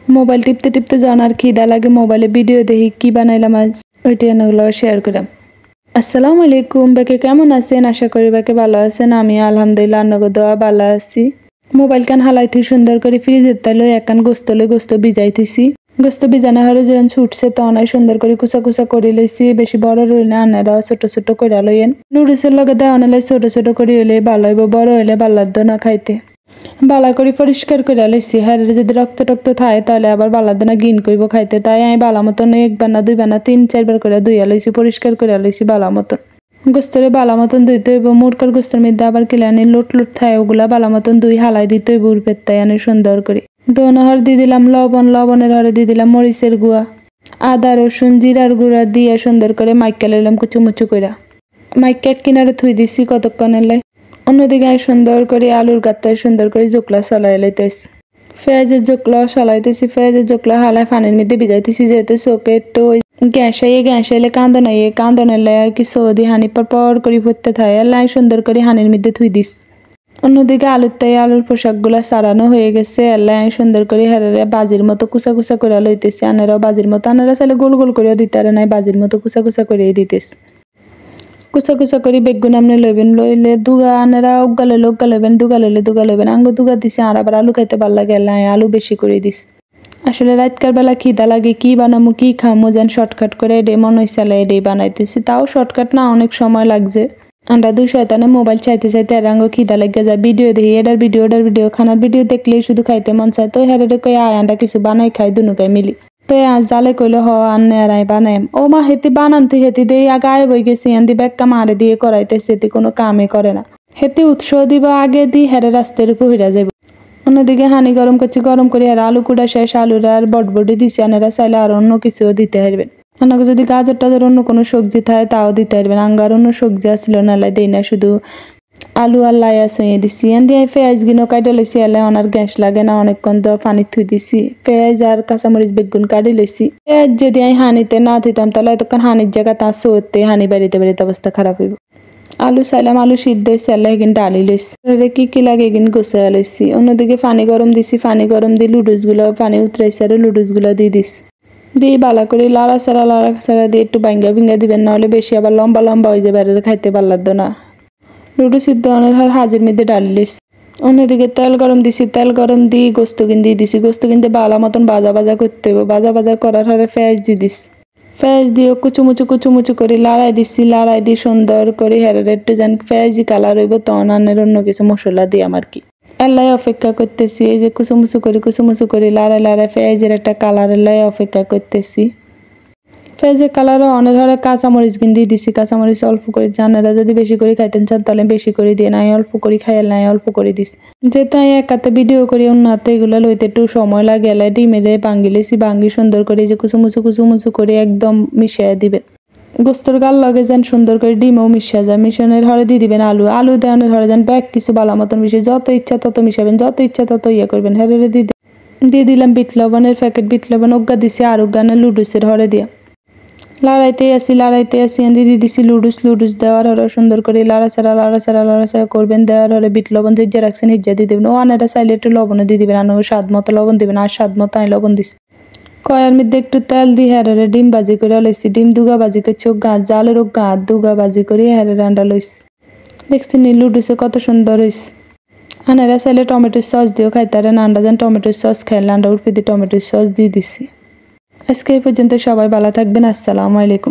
Mobile টিপতে টিপতে যখন আর খিদা লাগে মোবাইলে ভিডিও দেখি কি বানাইলাম আজ ওইটা এগুলো শেয়ার করলাম। আসসালামু আলাইকুম, বাকে কেমন আছেন? আশা করি বাকে ভালো আছেন। আমি আলহামদুলিল্লাহ আন্নাগো দোয়া ভালো আছি। মোবাইল কান হালাই থুই সুন্দর করে ফ্রিজের তাইলো একান গোস্ত লই গোস্ত ভিজাই থুইছি। গোস্ত ভিজানো হলে যখন ছুটছে তখন সুন্দর করে কুচা কুচা করে লইছি। বেশি বড় রইলে আনারা ছোট ছোট করে লইয়েন। নুডলসের লগে দেওয়া হলে ছোট ছোট করে হইলে ভালো হইব, বড় হইলে ভালো লাগতো না খাইতে। বালা করে পরিষ্কার করে লইছি। হ্যাঁ যদি রক্ত টক্ত থাকে তাহলে আবার বালাদ না গিন করব খাইতে। তাই আমি বালা মতন একবার না দুইবার না 3-4 করে ধুইয়া লইছি, পরিষ্কার করে লইছি বালা মতন। গোস্তরে বালা মতন ধুইতে হইব। মুরকার গোস্তের মধ্যে আবার কিলানি লোট লোট থাকে, ওগুলা বালা মতন দুই হালাই দিতে হইব উড়পের তাই আনি সুন্দর করে। দোনহর দিয়ে দিলাম লবণ, লবণের হরে দিয়ে দিলাম মরিচের গুঁড়া, আদা রসুন জিরার গুঁড়া দিয়ে সুন্দর করে মাইকা লইলাম কুচুমুচু করে। মাইকা কিনারে থুই দিছি কতক্ষণের লাই। অন্যদিকে আমি সুন্দর করে আলুর গাত্তায় সুন্দর করে জোকলা চলাই লাইতেছি। পেঁয়াজের জোকলা চলাইতেছি, পেঁয়াজের জোকলা হালায় পানির মধ্যে ভিজাইতেছি। যেহেতু চোখে একটু গ্যাস আইলে কান্দন এলে আর কি সৌদি হানি পর করে ভরতে থাকে, এলাই সুন্দর করে হানির মধ্যে থুই দিস। অন্যদিকে আলুর পোশাকগুলা সারানো হয়ে গেছে। এলাই আমি সুন্দর করে হেরারে বাজির মতো কুচা কুচা করে লইতেছি। আনারাও বাজির মতো, আনারা চাইলে গোল গোল করেও দিতে পারে নাই, বাজির মতো কুচা কুচা করে দিতেছি। কুচা কুচা করে বেগুন আপনি লইবেন, লইলে দুগা আনারা উগা লইবেন, দুগা লইবেন। আঙ্গ দুগা দিছে আর আবার আলু খাইতে ভাল লাগে, আলু বেশি করে দিস। আসলে রাতকার বেলা খিদা লাগে, কি বানামু কি খামু যেন শর্টকাট করে এডে মনে হইছে এডে বানাইতেছি। তাও শর্টকাট না, অনেক সময় লাগছে। আমরা দুই শয়তানে মোবাইল চাইতে চাইতে আঙ্গ খিদা লাগে যায়। ভিডিও দেখি এটার ভিডিও খানার ভিডিও দেখলেই শুধু খাইতে মন চায়। তো হেরে কই আয় আমরা কিছু বানাই খাই দুনুকাই মিলি। তো আজ জালে কইলো হ আন্নে আর বানাইম। ও মা হেতি বানান্তি হেতি দিয়ে আগে বই গেছি আন্দি ব্যাগকা মারে দিয়ে করাইতেছে, হেতি কোনো কামে করে না। হেতি উৎসাহ দিব আগে দি হেরে রাস্তার উপর হইরা যাইব। অন্যদিকে হানি গরম করছি, গরম করে আর আলু কুড়া শেষ, আলুরা আর বটবটি দিছি। আনারা চাইলে আর অন্য কিছুও দিতে পারবেন। আপনাকে যদি গাজর টাজর অন্য কোনো সবজি থাকে তাও দিতে পারবেন। আঙ্গার অন্য সবজি আসছিল না, লাই দেই না, শুধু আলু আর লাইয়া সইয়ে দিছি। দিয়ে পেঁয়াজ গিনো কাটে লইছি। এলে ওনার গ্যাস লাগে না, অনেকক্ষণ তো পানি থুই দিছি। পেঁয়াজ আর কাঁচামরিচ বেগুন কাটি লইছি। পেঁয়াজ যদি আমি হানিতে না দিতাম তাহলে এতক্ষণ হানির জায়গা তার সরতে হানি বাড়িতে অবস্থা খারাপ হইব। আলু চাইলাম, আলু সিদ্ধ হয়েছে, এলে এগিন ডালি লইছি। কি লাগে এগিন গোছাইয়া লইছি। অন্যদিকে পানি গরম দিছি, পানি গরম দিয়ে লুডুসগুলো পানি উতরাইছে আর লুডুসগুলো দিয়ে দিছি। দিয়ে বালা করে লাড়া ছাড়া দিয়ে একটু ভাঙ্গা দিবেন, নাহলে বেশি আবার লম্বা লম্বা হয়ে যাবে, আর খাইতে ভাল লাগতো না। লুডু সিদ্ধ অনেক হাজির মধ্যে ডালি লইছি। অন্যদিকে তেল গরম দিছি, তেল গরম দিয়ে গোস্ত দিয়ে দিছি। গোস্ত কিনতে বালা মতন ভাজা করতে হইব। ভাজা করার হারে পেঁয়াজ দিয়ে দিছি। পেঁয়াজ দিয়ে কুচুমুচু করে লড়াই দিছি। লড়াই দিয়ে সুন্দর করে হেরারে একটু যেন পেঁয়াজি কালার হইব তখন আনের অন্য কিছু মশলা দিয়ে আমার কি এলাই অপেক্ষা করতেছি। এই যে কুচুমুচু করে লড়াই পেঁয়াজের একটা কালার এলাই অপেক্ষা করতেছি। পেঁয়াজের কালারও অনেক ধরনের কাঁচামরিচ দিয়ে দিছি। কাঁচামরিচ অল্প করে, জানারা যদি বেশি করে খাইতেন চান তাহলে বেশি করে দিয়ে নাই, অল্প করে খাইয়াল নাই অল্প করে দিছি। যেহেতু আমি এক হাতে ভিডিও করি অন্য হাতে এগুলো লইতে একটু সময় লাগে। এলাই ডিমেরে ভাঙ্গি লইছি। ভাঙ্গি সুন্দর করে যে কুচুমুচু করে একদম মিশিয়ে দিবেন। গোস্তর গাল লগে যেন সুন্দর করে ডিমও মিশিয়ে যায়। মিশানোর হরে দিয়ে দিবেন আলু দেওয়ানোর হরে যেন ব্যাগ কিছু বালা মতন মিশিয়ে যত ইচ্ছা তত মিশাবেন, যত ইচ্ছা তত করবেন। হেরে দিয়ে দিলাম বিট লবণের প্যাকেট। বিট লবণ উগা দিছি আর উগানে লুডুসের হরে দিয়া লড়াইতে আসি দিয়ে দিছি লুডুস দেওয়ার হরে সুন্দর করে লাড়াচাড়া করবেন। দেওয়ার হরে বিট লবণ যে রাখছেন হিজ্জা দিয়ে দেবেন। ও আনাটা চাইলে একটু লবণও দিয়ে দিবেন, আর স্বাদ মতো লবণ দিবেন। আর স্বাদ মতো আমি লবণ দিছি। কয়ার মধ্যে একটু তেল দিয়ে হেরারে ডিম ভাজি করে লইছি। ডিম দুগা ভাজি করছি, জালের দুগা ভাজি করে হেরারে আন্ডা লইছি। দেখছি নি লুডুসে কত সুন্দর হয়েছে। আনারা চাইলে টমেটোর সস দিয়েও খাইতে পারেন। আন্ডা যেন টমেটোর সস খাইলে আন্ডা উঠে দিয়ে টমেটোর সস দিয়ে দিছি। আজকে এই পর্যন্ত, সবাই ভালো থাকবেন। আসসালামু আলাইকুম।